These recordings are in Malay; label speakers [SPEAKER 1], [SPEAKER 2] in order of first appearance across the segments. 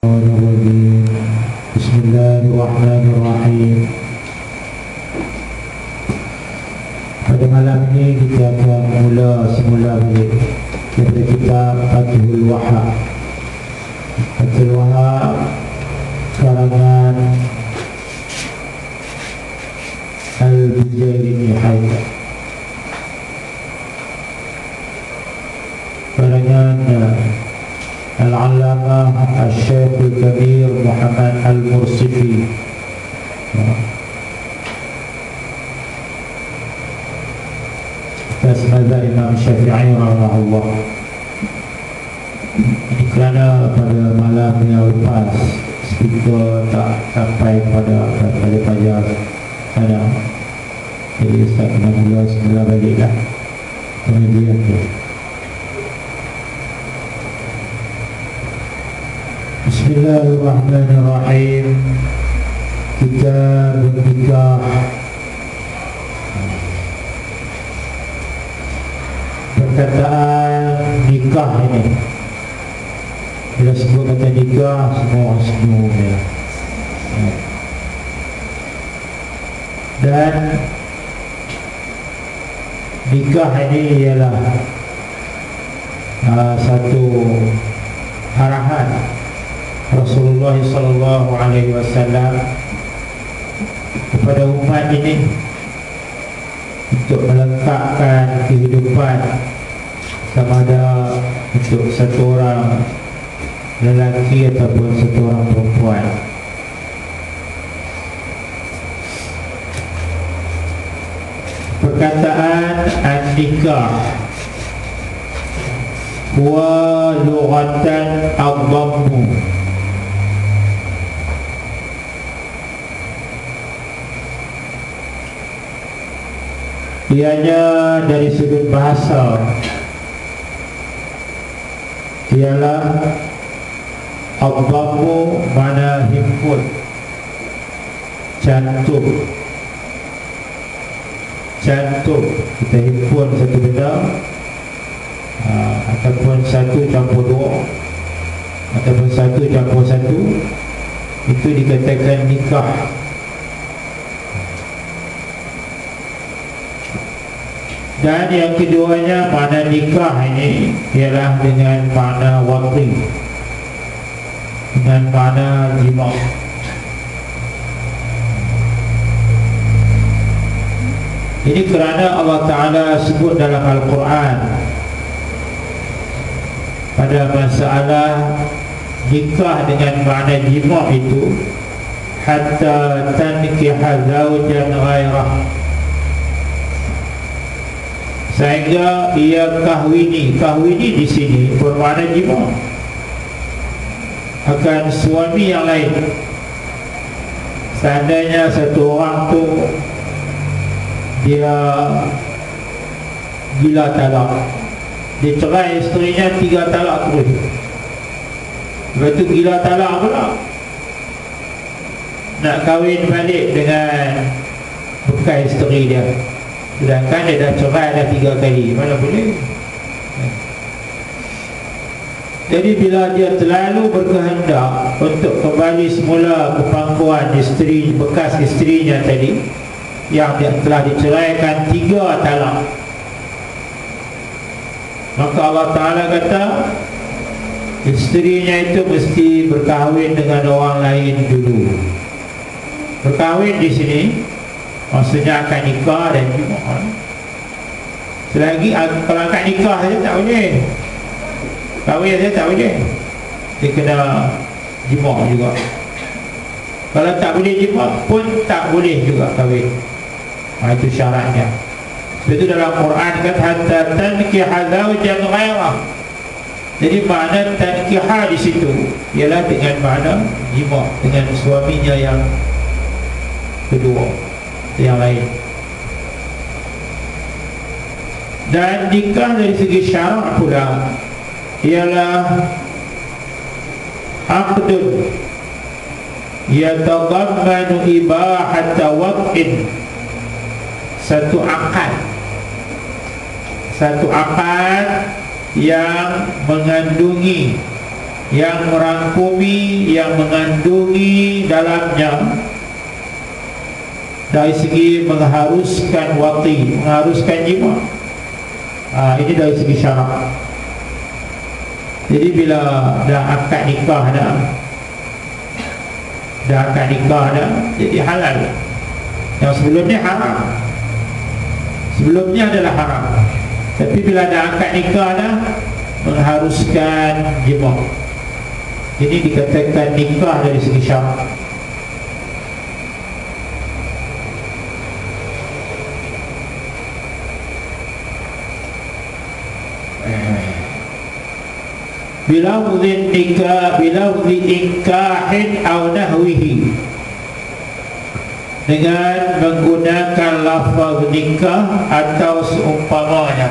[SPEAKER 1] Bismillahirrahmanirrahim. Pada malam ini kita akan semula balik daripada kitab Fathul Wahhab. Fathul Wahhab karangan Al-Bujairi Haidar, karangan Al-Allamah Al-Syeikh Al-Kabir Muhammad Al-Mursifi. Atas mazhab Imam Syafi'i rahimahullah. Ini kerana pada malam yang lepas speaker tak sampai pada pelajar sana, jadi Ustaz kena mula balik lah pengajian tu. Bismillahirrahmanirrahim. Kitab nikah. Perkataan nikah ini, bila sebut kata nikah, semua orang senyum ya. Dan nikah ini ialah satu arahan Rasulullah SAW kepada umat ini untuk melengkapkan kehidupan, sama ada untuk satu orang lelaki ataupun satu orang perempuan. Perkataan an-nikah wa lughatan ad-dhammu, ianya dari sudut bahasa ialah ad-dhammu, mana himpun, cantum. Kita himpun satu benda, ataupun satu campur dua, ataupun satu campur satu, itu dikatakan nikah. Dan yang keduanya, makna nikah ini ialah dengan makna waqi, dengan makna jima'. Ini kerana Allah Ta'ala sebut dalam Al-Quran pada masalah nikah dengan makna jima' itu, hatta tankiha zawjan ghairah, sehingga ia kahwini di sini bermakna jima' akan suami yang lain. Seandainya satu orang tu dia gila talak, dia cerai isterinya 3 talak terus, lepas tu gila talak pula, nak kahwin balik dengan bekas isteri dia, sedangkan dia dah cerai dah 3 kali, mana boleh. Jadi bila dia terlalu berkehendak untuk kembali semula ke pangkuan isteri, bekas isterinya tadi yang dia telah diceraikan 3 talak, maka Allah Ta'ala kata isterinya itu mesti berkahwin dengan orang lain dulu. Berkahwin di sini maksudnya akan nikah dan jima'. Selagi kalau akan nikah saja tak boleh, kahwin saja tak boleh, dia kena jima' juga. Kalau tak boleh jima' pun tak boleh juga kahwin. Itu syaratnya. Sebab itu dalam Quran kata hatta tankiha zawjan ghairah. Jadi makna tankiha di situ ialah dengan makna jima', dengan suaminya yang kedua, yang lain. Dan nikah dari segi syarak pula ialah aqdun yatadammanu ibahata waqin, satu akad yang mengandungi yang merangkumi, yang mengandungi dalamnya dari segi mengharuskan wati, mengharuskan jima. Ini dari segi syarak. Jadi bila dah akad nikah dah akad nikah jadi halal. Yang sebelumnya haram, sebelumnya adalah haram. Tapi bila dah akad nikah mengharuskan jima, ini dikatakan nikah dari segi syarak. Bilafzi nikah, bilafzi inkahin aw nahwihi, dengan menggunakan lafaz nikah atau seumpamanya.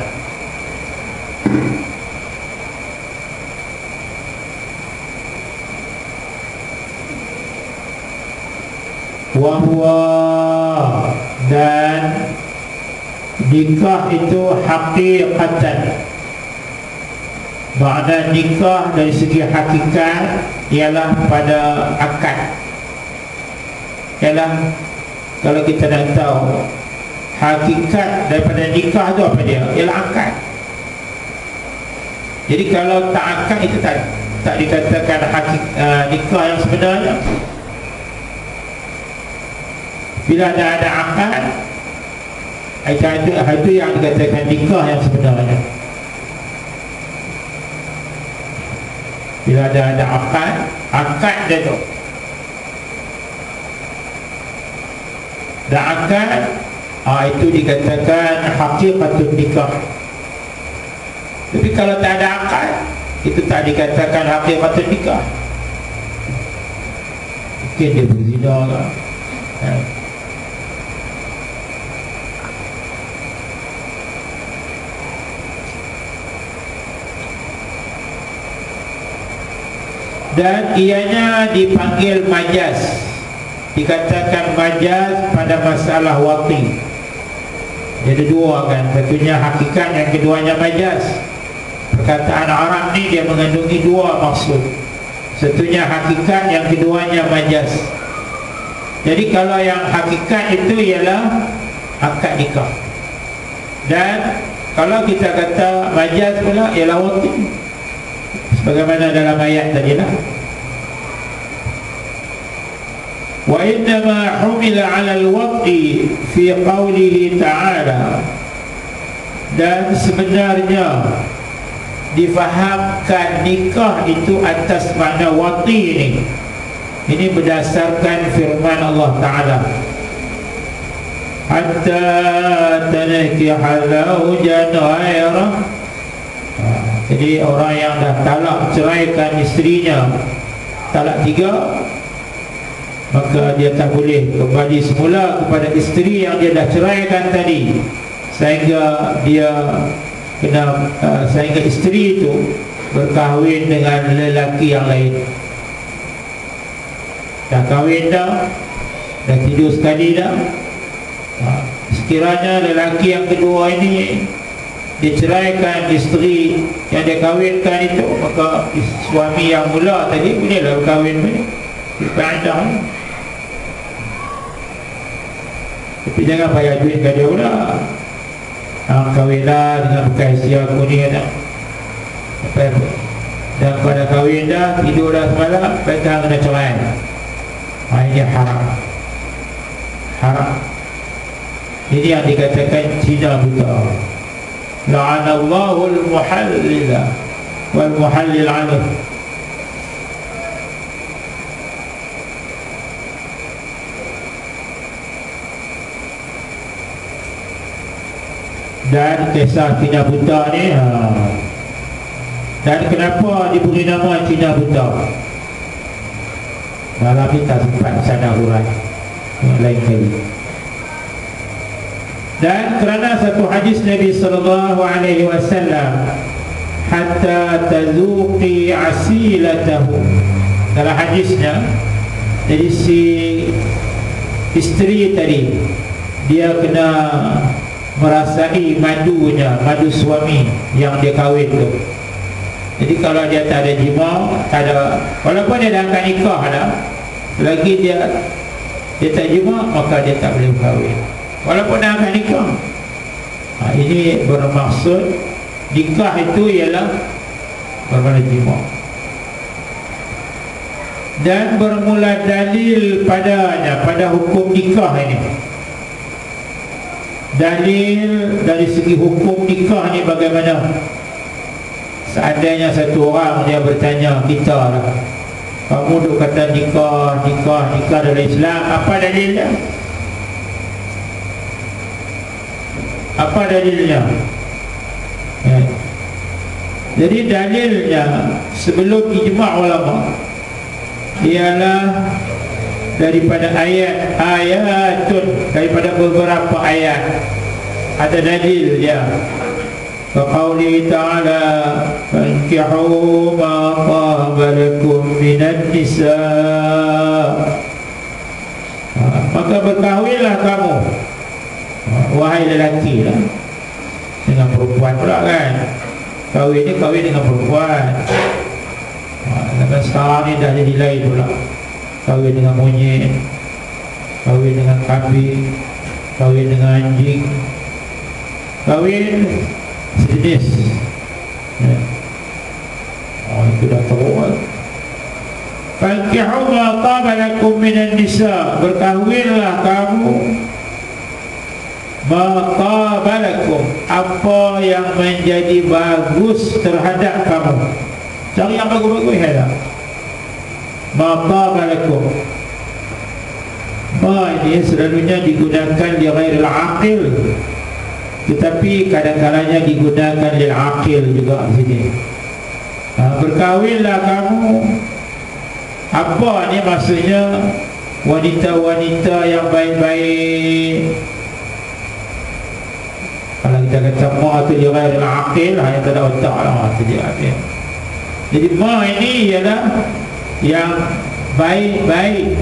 [SPEAKER 1] Wahwa, dan nikah itu haqiqatan, makna nikah dari segi hakikat ialah pada akad. Ialah kalau kita nak tahu hakikat daripada nikah itu apa dia? Ialah akad. Jadi kalau tak akad itu tak dikatakan nikah yang sebenarnya. Bila ada akad, itu yang dikatakan nikah yang sebenarnya. Bila ada akad dia tu, dah akad, itu dikatakan haqiqatun nikah. Tapi kalau tak ada akad, itu tak dikatakan haqiqatun nikah. Mungkin dia berzina lah. Dan ianya dipanggil majaz, dikatakan majaz pada masalah wati. Jadi dua kan, satunya hakikat, yang keduanya majaz. Perkataan Arab ni dia mengandungi dua maksud, satunya hakikat, yang keduanya majaz. Jadi kalau yang hakikat itu ialah akad nikah, dan kalau kita kata majaz pula ialah wati, sebagaimana dalam ayat tadilah. Wa innama humila 'ala al-wati fi qawlihi ta'ala, dan sebenarnya difahamkan nikah itu atas makna wati ini. Ini berdasarkan firman Allah Ta'ala, hatta tankiha zawjan ghairah. Jadi orang yang dah talak, ceraikan isterinya talak 3, maka dia tak boleh kembali semula kepada isteri yang dia dah ceraikan tadi, sehingga dia kena sehingga isteri itu berkahwin dengan lelaki yang lain. Dah kahwin dah tidur sekali dah. Sekiranya lelaki yang kedua ini diceraikan isteri yang dia kahwinkan itu, maka suami yang mula tadi bolehlah berkahwin balik, berkaedah. Tapi jangan payah duitkan dia pula. Kahwinlah dengan bekas isteri aku ni kata. Dan pada kahwin dah, tidur dah semalam, petang kena cerai. Ini haram. Haram. Ini yang dikatakan Cina buta. La'anallahu al-muhallila wal-muhallil anhu. Dan kisah Cina buta ni, dan kenapa diberi nama Cina buta? Malam ni tak sempat sana urat yang lain kali. Dan kerana satu hadis Nabi SAW, hatta tazuqi asilatahu, dalam hadisnya, jadi si isteri tadi dia kena merasai madunya, madu suami yang dia kahwin tu. Jadi kalau dia tak ada jima, tak ada, walaupun dia dah akan nikah dah, selagi dia tak jima, maka dia tak boleh berkahwin walaupun dah akan nikah. Ini bermaksud nikah itu ialah bermakna jima. Dan bermula dalil padanya, pada hukum nikah ini. Dalil dari segi hukum nikah ni bagaimana? Seandainya satu orang dia bertanya kita lah, kamu duk kata nikah dalam Islam, apa dalilnya? Apa dalilnya? Jadi dalilnya sebelum ijma' ulama ialah daripada ayatun, daripada beberapa ayat ada dalil dia. Faqauli ta'ala fankihu ma taba lakum minan nisa, maka berkahwinlah kamu wahai lelaki lah dengan perempuan pula kan. Kahwin ni kahwin dengan perempuan. Sekarang ni dah jadi lain pula, kahwin dengan monyet, kahwin dengan kambing, kahwin dengan anjing, kahwin sejenis. Itu dah teruk. Fankihu ma taba lakum minan nisa, berkahwinlah kamu ma taba lakum, apa yang menjadi bagus terhadap kamu. Cari yang bagus-bagus ada. Ma taba lakum, ma ini selalunya digunakan li ghairil aqil, tetapi kadang-kadangnya digunakan lil aqil juga di sini. Berkahwinlah kamu, apa ni maksudnya? Wanita-wanita yang baik-baik. Kalau kita kata ma tu li ghairil aqil, hanya tak ada otak lah tu dia. Jadi ma ini ialah yang baik-baik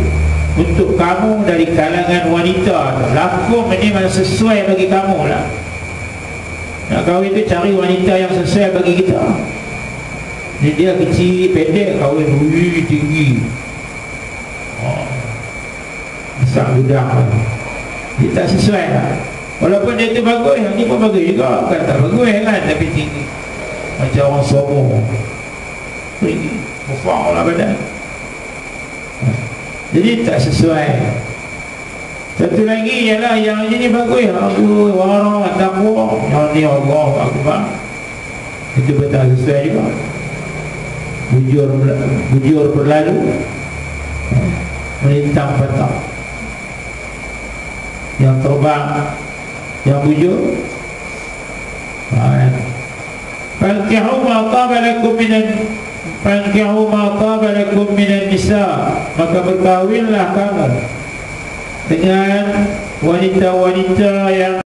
[SPEAKER 1] untuk kamu dari kalangan wanita. Lakum ini memang sesuai bagi kamu lah. Nak kahwin tu cari wanita yang sesuai bagi kita. Jadi dia kecil, pendek, kahwin tinggi, besar budak lah. Dia tak sesuai lah. Walaupun dia tu bagus, yang ni pun bagus juga. Bukan tak bagus kan, tapi tinggi, macam orang sombong, tinggi, besar lah badan. Jadi tak sesuai. Satu lagi ialah yang ini bagus, aku warang takwa, yang ni Allah Akbar, itu betul sesuai juga. Bujur berlalu, melintang petang, yang terbang, yang bujur. Fankihu ma taba lakum minan, fankihu ma taba lakum minan nisa, maka berkahwinlah kamu dengan wanita-wanita yang